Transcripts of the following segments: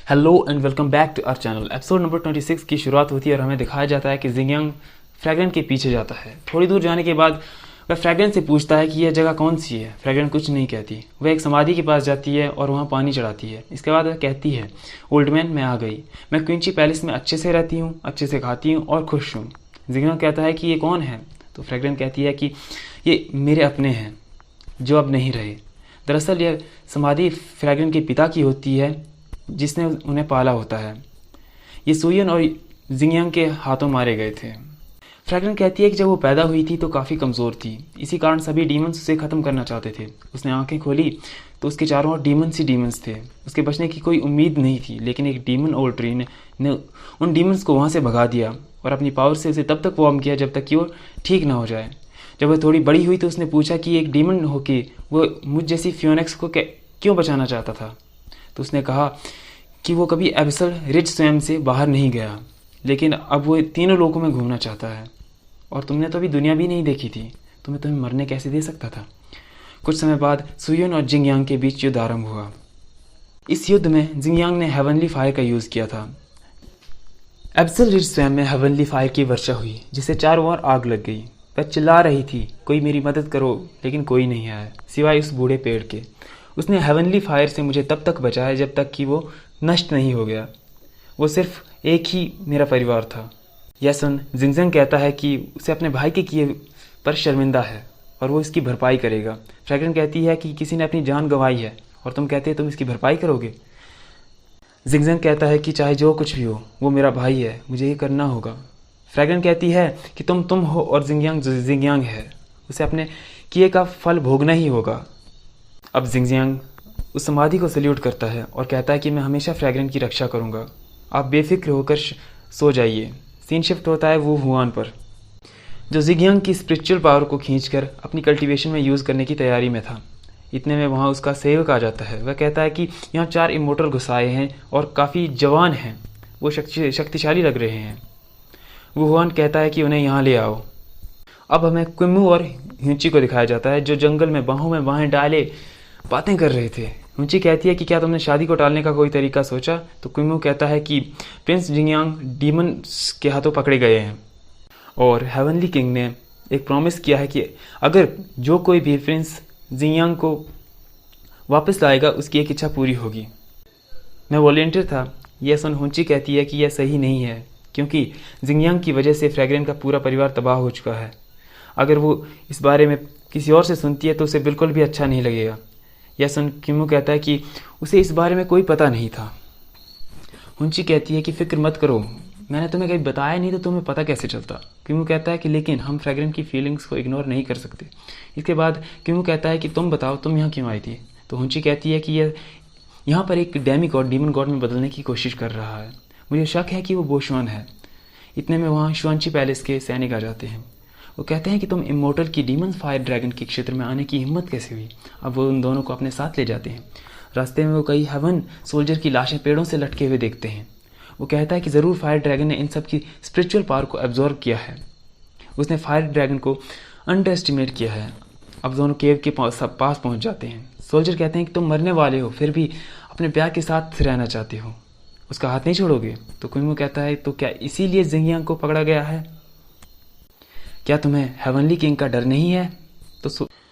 Hello and welcome back to our channel. Episode number 26 की शुरुआत होती है और हमें दिखाया जाता है कि जिंगयांग फ्रैग्रेंट के पीछे जाता है। थोड़ी दूर जाने के बाद वह फ्रैग्रेंट से पूछता है कि यह जगह कौन सी है। फ्रैग्रेंट कुछ नहीं कहती। वह एक समाधि के पास जाती है और वहाँ पानी चढ़ाती है। इसके बाद वह कहती है, ओल्ड मैन मैं आ गई। मैं क्विंची पैलेस में अच्छे से रहती हूँ, अच्छे से खाती हूँ और खुश हूँ। जिंगयांग कहता है कि ये कौन है? तो फ्रैग्रेंट कहती है कि ये मेरे अपने हैं जो अब नहीं रहे। दरअसल यह समाधि फ्रैग्रेंट के पिता की होती है जिसने उन्हें पाला होता है। ये सुयन और जिंगयांग के हाथों मारे गए थे। फ्रैग्रेंट कहती है कि जब वो पैदा हुई थी तो काफ़ी कमज़ोर थी, इसी कारण सभी डीमंस उसे ख़त्म करना चाहते थे। उसने आंखें खोली तो उसके चारों ओर डीमंस ही डीमंस थे। उसके बचने की कोई उम्मीद नहीं थी, लेकिन एक डीमन ओल्ड ट्री ने उन डीमंस को वहाँ से भगा दिया और अपनी पावर से उसे तब तक वार्म किया जब तक कि वो ठीक ना हो जाए। जब वह थोड़ी बड़ी हुई तो उसने पूछा कि एक डीमन होके वो मुझ जैसी फियोनेक्स को क्यों बचाना चाहता था। तो उसने कहा कि वो कभी एबिसल रिच स्वयं से बाहर नहीं गया, लेकिन अब वो तीनों लोगों में घूमना चाहता है। और तुमने तो अभी दुनिया भी नहीं देखी थी, तो मैं तुम्हें मरने कैसे दे सकता था। कुछ समय बाद सुयन और जिंगयांग के बीच युद्ध आरंभ हुआ। इस युद्ध में जिंगयांग ने हेवनली फायर का यूज़ किया था। एबिसल रिच स्वयं में हेवनली फायर की वर्षा हुई जिससे चारों ओर आग लग गई। वह चिल्ला रही थी, कोई मेरी मदद करो, लेकिन कोई नहीं आया सिवाय उस बूढ़े पेड़ के। उसने हेवनली फायर से मुझे तब तक बचाया जब तक कि वो नष्ट नहीं हो गया। वो सिर्फ एक ही मेरा परिवार था। यह सुन जिंगयांग कहता है कि उसे अपने भाई के किए पर शर्मिंदा है और वो इसकी भरपाई करेगा। फ्रैग्रेंट कहती है कि किसी ने अपनी जान गंवाई है और तुम कहते हैं तुम इसकी भरपाई करोगे। जिंगयांग कहता है कि चाहे जो कुछ भी हो वो मेरा भाई है, मुझे ये करना होगा। फ्रैग्रेंट कहती है कि तुम हो और जिंगयांग जिंगयांग है, उसे अपने किए का फल भोगना ही होगा। अब जिंगयांग उस समाधि को सल्यूट करता है और कहता है कि मैं हमेशा फ्रैग्रेंट की रक्षा करूंगा, आप बेफिक्र होकर सो जाइए। सीन शिफ्ट होता है वो हुआन पर, जो जिंगयांग की स्पिरिचुअल पावर को खींचकर अपनी कल्टीवेशन में यूज़ करने की तैयारी में था। इतने में वहाँ उसका सेवक आ जाता है। वह कहता है कि यहाँ 4 इमोर्टल घुसाए हैं और काफ़ी जवान हैं, वो शक्तिशाली लग रहे हैं। वो हुआन कहता है कि उन्हें यहाँ ले आओ। अब हमें क्विमू और ह्यूची को दिखाया जाता है जो जंगल में बाहों में बाहें डाले बातें कर रहे थे। ह्यूची कहती है कि क्या तुमने शादी को टालने का कोई तरीका सोचा? तो क्विमू कहता है कि प्रिंस जिंगयांग डीमन के हाथों पकड़े गए हैं और हेवनली किंग ने एक प्रॉमिस किया है कि अगर जो कोई भी प्रिंस जिंगयांग को वापस लाएगा उसकी एक इच्छा पूरी होगी। मैं वॉलेंटियर था। यह सुन ह्यूची कहती है कि यह सही नहीं है क्योंकि जिंगयांग की वजह से फ्रैग्रेंट का पूरा परिवार तबाह हो चुका है। अगर वो इस बारे में किसी और से सुनती है तो उसे बिल्कुल भी अच्छा नहीं लगेगा। यह सुन किमू कहता है कि उसे इस बारे में कोई पता नहीं था। हुंची कहती है कि फिक्र मत करो, मैंने तुम्हें कहीं बताया नहीं तो तुम्हें पता कैसे चलता। किमू कहता है कि लेकिन हम फ्रैग्रेंट की फीलिंग्स को इग्नोर नहीं कर सकते। इसके बाद किमू कहता है कि तुम बताओ तुम यहाँ क्यों आई थी। तो हुंची कहती है कि यह यहाँ पर एक डेमी गॉड डीमन गॉड में बदलने की कोशिश कर रहा है। मुझे शक है कि वो बोशवान है। इतने में वहाँ शुआंची पैलेस के सैनिक आ जाते हैं। वो कहते हैं कि तुम इमोर्टल की डीमन फायर ड्रैगन के क्षेत्र में आने की हिम्मत कैसे हुई। अब वो उन दोनों को अपने साथ ले जाते हैं। रास्ते में वो कई हेवन सोल्जर की लाशें पेड़ों से लटके हुए देखते हैं। वो कहता है कि ज़रूर फायर ड्रैगन ने इन सब की स्पिरिचुअल पावर को एब्जॉर्व किया है। उसने फायर ड्रैगन को अंडर एस्टिमेट किया है। अब दोनों केव के पास पहुँच जाते हैं। सोल्जर कहते हैं कि तुम मरने वाले हो फिर भी अपने प्यार के साथ रहना चाहते हो, उसका हाथ नहीं छोड़ोगे। तो क्विमू कहता है तो क्या इसीलिए जिंगयांग को पकड़ा गया है? क्या तुम्हें हेवनली किंग का डर नहीं है?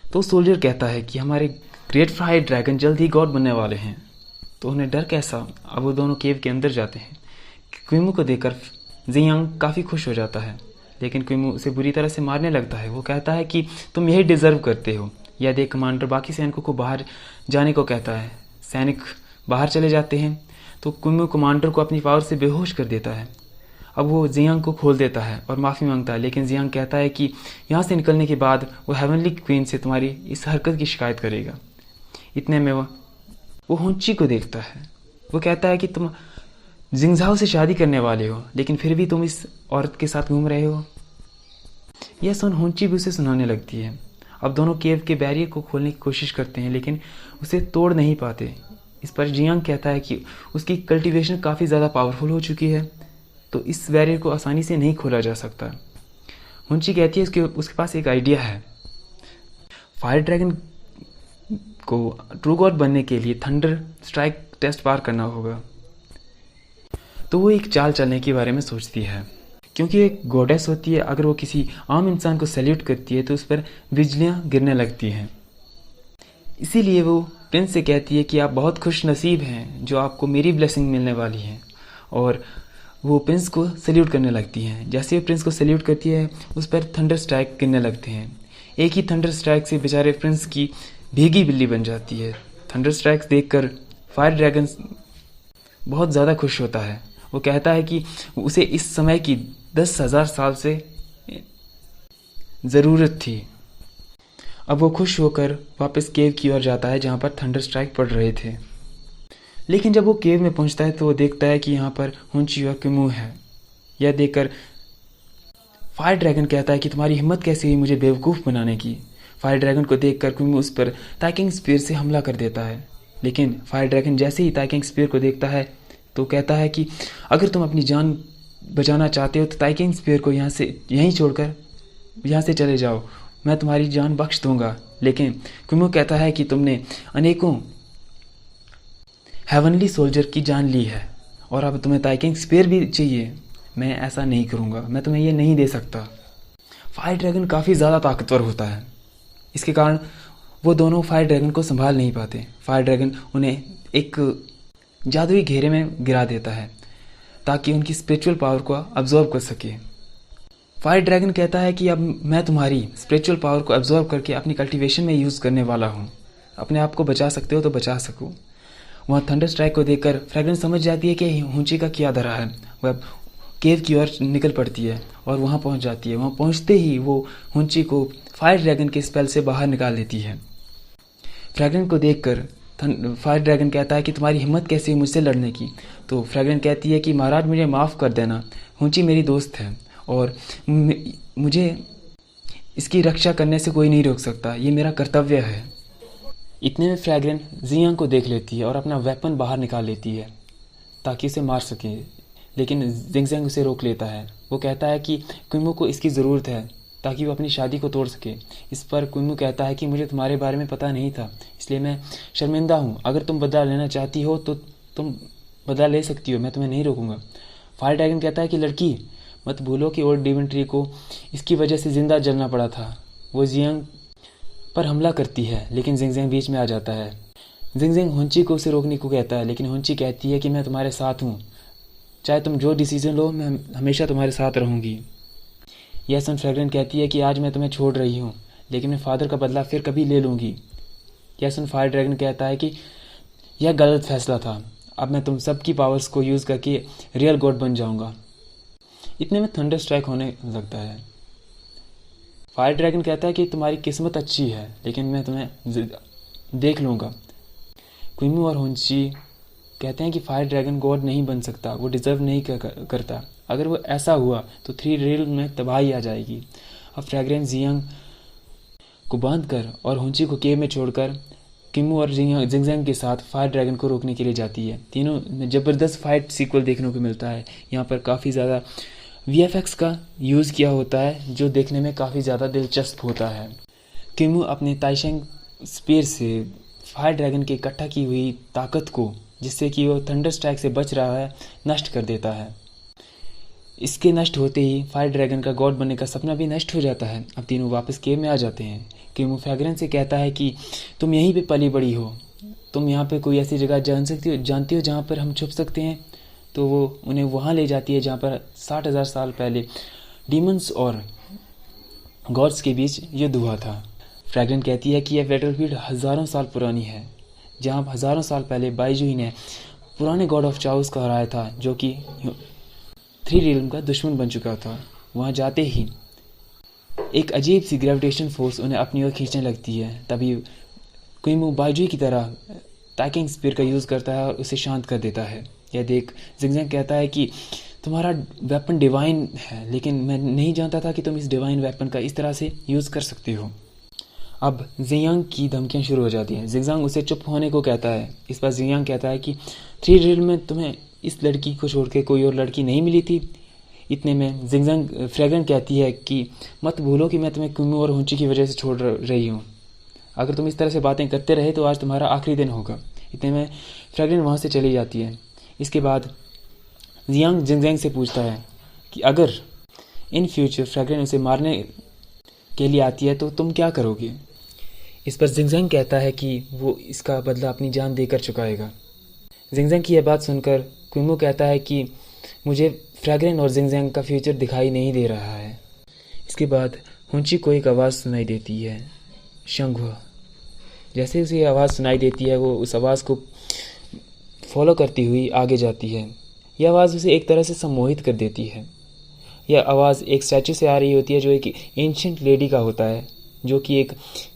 तो सोल्जर कहता है कि हमारे ग्रेट फायर ड्रैगन जल्द ही गॉड बनने वाले हैं, तो उन्हें डर कैसा। अब वो दोनों केव के अंदर जाते हैं। क्विमू को देखकर जिंगयांग काफ़ी खुश हो जाता है, लेकिन क्विमू उसे बुरी तरह से मारने लगता है। वो कहता है कि तुम यही डिजर्व करते हो। यह देख कमांडर बाकी सैनिकों को बाहर जाने को कहता है। सैनिक बाहर चले जाते हैं तो क्विमू कमांडर को अपनी पावर से बेहोश कर देता है। अब वो जियांग को खोल देता है और माफ़ी मांगता है, लेकिन जियांग कहता है कि यहाँ से निकलने के बाद वो हेवनली क्वीन से तुम्हारी इस हरकत की शिकायत करेगा। इतने में वो हुंची को देखता है। वो कहता है कि तुम जिंगझाओ से शादी करने वाले हो, लेकिन फिर भी तुम इस औरत के साथ घूम रहे हो। यह सुन हुंची भी उसे सुनाने लगती है। अब दोनों केव के बैरियर को खोलने की कोशिश करते हैं, लेकिन उसे तोड़ नहीं पाते। इस पर जियांग कहता है कि उसकी कल्टीवेशन काफ़ी ज़्यादा पावरफुल हो चुकी है, तो इस बैरियर को आसानी से नहीं खोला जा सकता। हुंची कहती है उसके पास एक आइडिया है। फायर ड्रैगन को ट्रू गॉड बनने के लिए थंडर स्ट्राइक टेस्ट पार करना होगा। तो वो एक चाल चलने के बारे में सोचती है। क्योंकि एक गॉडेस होती है, अगर वो किसी आम इंसान को सैल्यूट करती है तो उस पर बिजलियाँ गिरने लगती हैं। इसीलिए वो प्रिंस से कहती है कि आप बहुत खुश नसीब हैं जो आपको मेरी ब्लेसिंग मिलने वाली है, और वो प्रिंस को सैल्यूट करने लगती हैं। जैसे वो प्रिंस को सैल्यूट करती है उस पर थंडर स्ट्राइक गिरने लगते हैं। एक ही थंडर स्ट्राइक से बेचारे प्रिंस की भीगी बिल्ली बन जाती है। थंडर स्ट्राइक्स देखकर फायर ड्रैगन बहुत ज़्यादा खुश होता है। वो कहता है कि उसे इस समय की 10,000 साल से ज़रूरत थी। अब वो खुश होकर वापस केव की ओर जाता है जहाँ पर थंडर स्ट्राइक पड़ रहे थे। लेकिन जब वो केव में पहुँचता है तो वो देखता है कि यहाँ पर हुंची और किमू है। यह देखकर फायर ड्रैगन कहता है कि तुम्हारी हिम्मत कैसे हुई मुझे बेवकूफ़ बनाने की। फायर ड्रैगन को देखकर किमू उस पर ताइकिंग स्पीयर से हमला कर देता है। लेकिन फायर ड्रैगन जैसे ही ताइकिंग स्पीयर को देखता है तो कहता है कि अगर तुम अपनी जान बचाना चाहते हो तो ताइकिंग स्पीयर को यहीं छोड़कर यहाँ से चले जाओ, मैं तुम्हारी जान बख्श दूंगा। लेकिन किमू कहता है कि तुमने अनेकों हेवनली सोल्जर की जान ली है और अब तुम्हें ताइकिंग स्पीयर भी चाहिए। मैं ऐसा नहीं करूँगा, मैं तुम्हें ये नहीं दे सकता। फायर ड्रैगन काफ़ी ज़्यादा ताकतवर होता है, इसके कारण वो दोनों फायर ड्रैगन को संभाल नहीं पाते। फायर ड्रैगन उन्हें एक जादुई घेरे में गिरा देता है ताकि उनकी स्पिरिचुअल पावर को अब्जॉर्ब कर सके। फायर ड्रैगन कहता है कि अब मैं तुम्हारी स्पिरिचुअल पावर को अब्जॉर्ब करके अपनी कल्टीवेशन में यूज़ करने वाला हूँ। अपने आप को बचा सकते हो तो बचा सको। वहाँ थंडर स्ट्राइक को देखकर फ्रैग्रेंस समझ जाती है कि हुंची का क्या धरा है। वह केव की ओर निकल पड़ती है और वहाँ पहुँच जाती है। वहाँ पहुँचते ही वो हुंची को फायर ड्रैगन के स्पेल से बाहर निकाल देती है। फ्रैग्रेंस को देखकर फायर ड्रैगन कहता है कि तुम्हारी हिम्मत कैसी है मुझसे लड़ने की। तो फ्रैग्रेंस कहती है कि महाराज मुझे माफ़ कर देना, हुंची मेरी दोस्त है और मुझे इसकी रक्षा करने से कोई नहीं रोक सकता, ये मेरा कर्तव्य है। इतने में फ्रैग्रेंस जियांग को देख लेती है और अपना वेपन बाहर निकाल लेती है ताकि उसे मार सके। लेकिन जिंगजैंग उसे रोक लेता है। वो कहता है कि किमू को इसकी ज़रूरत है ताकि वो अपनी शादी को तोड़ सके। इस पर किमू कहता है कि मुझे तुम्हारे बारे में पता नहीं था, इसलिए मैं शर्मिंदा हूँ। अगर तुम बदला लेना चाहती हो तो तुम बदला ले सकती हो, मैं तुम्हें नहीं रोकूंगा। फायर ड्रैगन कहता है कि लड़की मत भूलो कि ओल्ड डिवेंट्री को इसकी वजह से ज़िंदा जलना पड़ा था। वो जियांग पर हमला करती है लेकिन जिंगजैंग बीच में आ जाता है। जिंगजैंग हुंची को उसे रोकने को कहता है लेकिन हुंची कहती है कि मैं तुम्हारे साथ हूँ, चाहे तुम जो डिसीजन लो मैं हमेशा तुम्हारे साथ रहूँगी। यह सुन फ्रैग्रेंस कहती है कि आज मैं तुम्हें छोड़ रही हूँ लेकिन मैं फादर का बदला फिर कभी ले लूँगी। यह सुन फायर ड्रैगन कहता है कि यह गलत फैसला था, अब मैं तुम सब की पावर्स को यूज़ करके रियल गॉड बन जाऊँगा। इतने में थंडर स्ट्राइक होने लगता है। फायर ड्रैगन कहता है कि तुम्हारी किस्मत अच्छी है लेकिन मैं तुम्हें देख लूँगा। क्विमू और हुंची कहते हैं कि फायर ड्रैगन गॉड नहीं बन सकता, वो डिज़र्व नहीं करता। अगर वो ऐसा हुआ तो 3 रियल में तबाही आ जाएगी। अब फ्रैग्रेंस जियांग को बांध कर और हुंची को केव में छोड़कर किमू और जिंगजैंग के साथ फायर ड्रैगन को रोकने के लिए जाती है। तीनों में ज़बरदस्त फाइट सीक्वल देखने को मिलता है। यहाँ पर काफ़ी ज़्यादा VFX का यूज़ किया होता है जो देखने में काफ़ी ज़्यादा दिलचस्प होता है। किमू अपने ताइशेंग स्पीयर से फायर ड्रैगन की इकट्ठा की हुई ताकत को, जिससे कि वो थंडर स्ट्राइक से बच रहा है, नष्ट कर देता है। इसके नष्ट होते ही फायर ड्रैगन का गॉड बनने का सपना भी नष्ट हो जाता है। अब तीनों वापस केव में आ जाते हैं। किमू फ्रैग्रेंस से कहता है कि तुम यहीं पे पली बड़ी हो, तुम यहाँ पे कोई ऐसी जगह जानती हो जहाँ पर हम छुप सकते हैं। तो वो उन्हें वहाँ ले जाती है जहाँ पर 60,000 साल पहले डीमंस और गॉड्स के बीच युद्ध हुआ था। फ्रैग्रेंस कहती है कि यह बैटलफील्ड हज़ारों साल पुरानी है, जहाँ हज़ारों साल पहले बाइजुई ने पुराने गॉड ऑफ चाओस को हराया था जो कि 3 रियल्म का दुश्मन बन चुका था। वहाँ जाते ही एक अजीब सी ग्रेविटेशन फोर्स उन्हें अपनी ओर खींचने लगती है। तभी क्विमू बाइजुई की तरह ताइकिंग स्पीयर का यूज़ करता है और उसे शांत कर देता है। यह देख जिंगजैंग कहता है कि तुम्हारा वेपन डिवाइन है, लेकिन मैं नहीं जानता था कि तुम इस डिवाइन वेपन का इस तरह से यूज़ कर सकते हो। अब जियांग की धमकियाँ शुरू हो जाती हैं। जिंगजैंग उसे चुप होने को कहता है। इस पर जियांग कहता है कि 3 रियल में तुम्हें इस लड़की को छोड़ के कोई और लड़की नहीं मिली थी। इतने में जिंगजैंग फ्रैग्रेंस कहती है कि मत भूलो कि मैं तुम्हें क्विमू और हुंची की वजह से छोड़ रही हूँ। अगर तुम इस तरह से बातें करते रहे तो आज तुम्हारा आखिरी दिन होगा। इतने में फ्रैग्रेंस वहाँ से चली जाती है। इसके बाद जियांग जिंगजैंग से पूछता है कि अगर इन फ्यूचर फ्रैग्रेन उसे मारने के लिए आती है तो तुम क्या करोगे। इस पर जिंगजैंग कहता है कि वो इसका बदला अपनी जान देकर चुकाएगा। जिंगजैंग की यह बात सुनकर क्विमो कहता है कि मुझे फ्रैग्रेन और जिंगजैंग का फ्यूचर दिखाई नहीं दे रहा है। इसके बाद हुंची को एक आवाज़ सुनाई देती है, शंघुआ। जैसे उसे ये आवाज़ सुनाई देती है वो उस आवाज़ को फॉलो करती हुई आगे जाती है। यह आवाज़ उसे एक तरह से सम्मोहित कर देती है। यह आवाज़ एक स्टैचू से आ रही होती है जो एक एंशिएंट लेडी का होता है, जो कि एक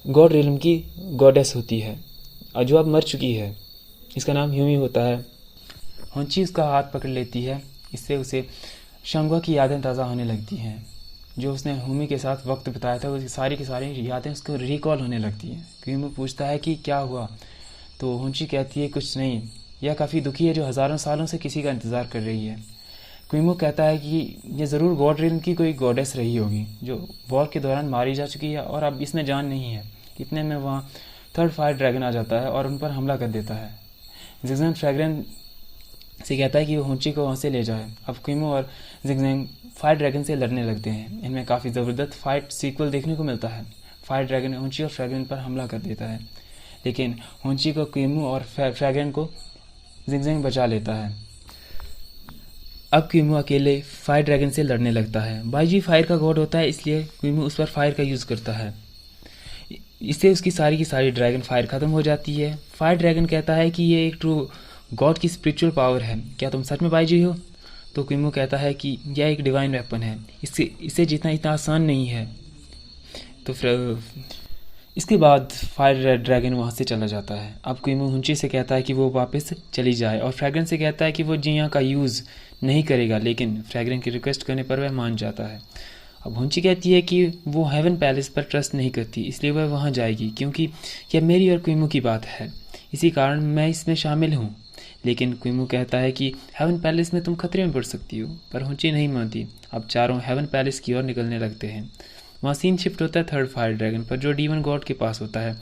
गॉड रिल्म की गॉडेस होती है और जो अब मर चुकी है। इसका नाम ह्यूमी होता है। हुंची उसका हाथ पकड़ लेती है। इससे उसे शंघुआ की यादें ताज़ा होने लगती हैं। जो उसने ह्यूमी के साथ वक्त बिताया था उसकी सारी की सारी यादें उसको रिकॉल होने लगती हैं। क्विमो पूछता है कि क्या हुआ, तो हुंची कहती है कुछ नहीं, यह काफ़ी दुखी है जो हज़ारों सालों से किसी का इंतज़ार कर रही है। क्विमो कहता है कि यह ज़रूर गॉड रिल्म की कोई गॉडेस रही होगी जो वॉर के दौरान मारी जा चुकी है और अब इसमें जान नहीं है। इतने में वहाँ थर्ड फायर ड्रैगन आ जाता है और उन पर हमला कर देता है। जिंगजैंग फ्रैग्रेन से कहता है कि वो हुंची को वहाँ से ले जाए। अब क्विमो और जिंगजैंग फायर ड्रैगन से लड़ने लगते हैं। इनमें काफ़ी ज़बरदस्त फाइट सीक्वल देखने को मिलता है। फायर ड्रैगन हुंची और फ्रैग्रेन पर हमला कर देता है, लेकिन हुंची को क्विमो और फ्रैग्रेन को जिंगजैंग बचा लेता है। अब क्विमो अकेले फायर ड्रैगन से लड़ने लगता है। बाईजी फायर का गॉड होता है, इसलिए क्विमो उस पर फायर का यूज़ करता है। इससे उसकी सारी की सारी ड्रैगन फायर ख़त्म हो जाती है। फायर ड्रैगन कहता है कि ये एक ट्रू गॉड की स्पिरिचुअल पावर है, क्या तुम सच में बाईजी हो? तो क्विमो कहता है कि यह एक डिवाइन वेपन है, इसे जीतना इतना आसान नहीं है। तो फिर इसके बाद फायर ड्रैगन वहाँ से चला जाता है। अब क्विमो हुंची से कहता है कि वो वापस चली जाए और फ्रैग्रेन से कहता है कि वो जियां का यूज़ नहीं करेगा, लेकिन फ्रैग्रेन की रिक्वेस्ट करने पर वह मान जाता है। अब हुंची कहती है कि वो हेवन पैलेस पर ट्रस्ट नहीं करती, इसलिए वह वहाँ जाएगी क्योंकि यह मेरी और क्विमो की बात है, इसी कारण मैं इसमें शामिल हूँ। लेकिन क्विमो कहता है कि हेवन पैलेस में तुम खतरे में पड़ सकती हो, पर हुंची नहीं मानती। अब चारों हेवन पैलेस की ओर निकलने लगते हैं। वहाँ सीन शिफ्ट होता है थर्ड फायर ड्रैगन पर, जो डीमन गॉड के पास होता है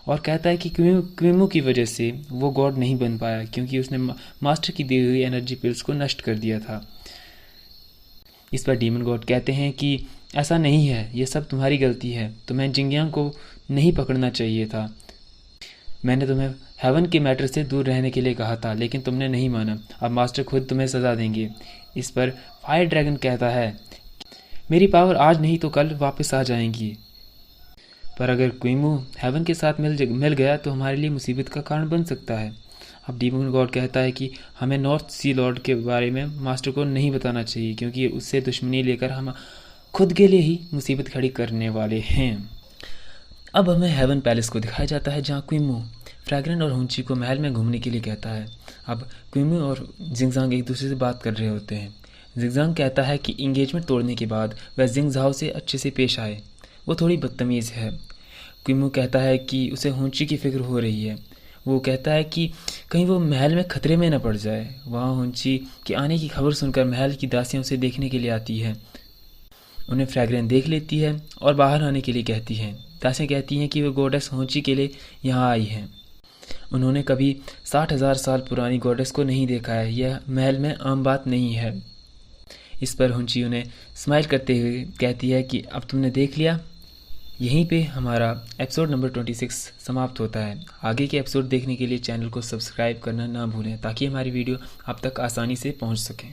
और कहता है कि क्विमो की वजह से वो गॉड नहीं बन पाया क्योंकि उसने मास्टर की दी हुई एनर्जी पिल्स को नष्ट कर दिया था। इस पर डीमन गॉड कहते हैं कि ऐसा नहीं है, ये सब तुम्हारी गलती है, तुम्हें जिंगयांग को नहीं पकड़ना चाहिए था। मैंने तुम्हें हेवन के मैटर से दूर रहने के लिए कहा था, लेकिन तुमने नहीं माना। अब मास्टर खुद तुम्हें सज़ा देंगे। इस पर फायर ड्रैगन कहता है मेरी पावर आज नहीं तो कल वापस आ जाएंगी, पर अगर क्विमो हेवन के साथ मिल गया तो हमारे लिए मुसीबत का कारण बन सकता है। अब डीमन गॉड कहता है कि हमें नॉर्थ सी लॉर्ड के बारे में मास्टर को नहीं बताना चाहिए क्योंकि उससे दुश्मनी लेकर हम खुद के लिए ही मुसीबत खड़ी करने वाले हैं। अब हमें हेवन पैलेस को दिखाया जाता है जहाँ क्विमो फ्रैग्रेन और हुंची को महल में घूमने के लिए कहता है। अब क्विमो और जिंगजांग एक दूसरे से बात कर रहे होते हैं। जिंगजांग कहता है कि इंगेजमेंट तोड़ने के बाद वह जिंगझाओ से अच्छे से पेश आए, वो थोड़ी बदतमीज़ है। क्विमो कहता है कि उसे हुंची की फिक्र हो रही है। वो कहता है कि कहीं वो महल में खतरे में न पड़ जाए। वहाँ हुंची के आने की खबर सुनकर महल की दासियाँ उसे देखने के लिए आती है। उन्हें फ्रैग्रेन देख लेती है और बाहर आने के लिए कहती हैं। दासियाँ कहती हैं कि वो गॉडेस हुंची के लिए यहाँ आई हैं। उन्होंने कभी 60,000 साल पुरानी गॉडेस को नहीं देखा है, यह महल में आम बात नहीं है। इस पर हुंची उन्हें स्माइल करते हुए कहती है कि अब तुमने देख लिया। यहीं पे हमारा एपिसोड नंबर 26 समाप्त होता है। आगे के एपिसोड देखने के लिए चैनल को सब्सक्राइब करना ना भूलें ताकि हमारी वीडियो आप तक आसानी से पहुंच सकें।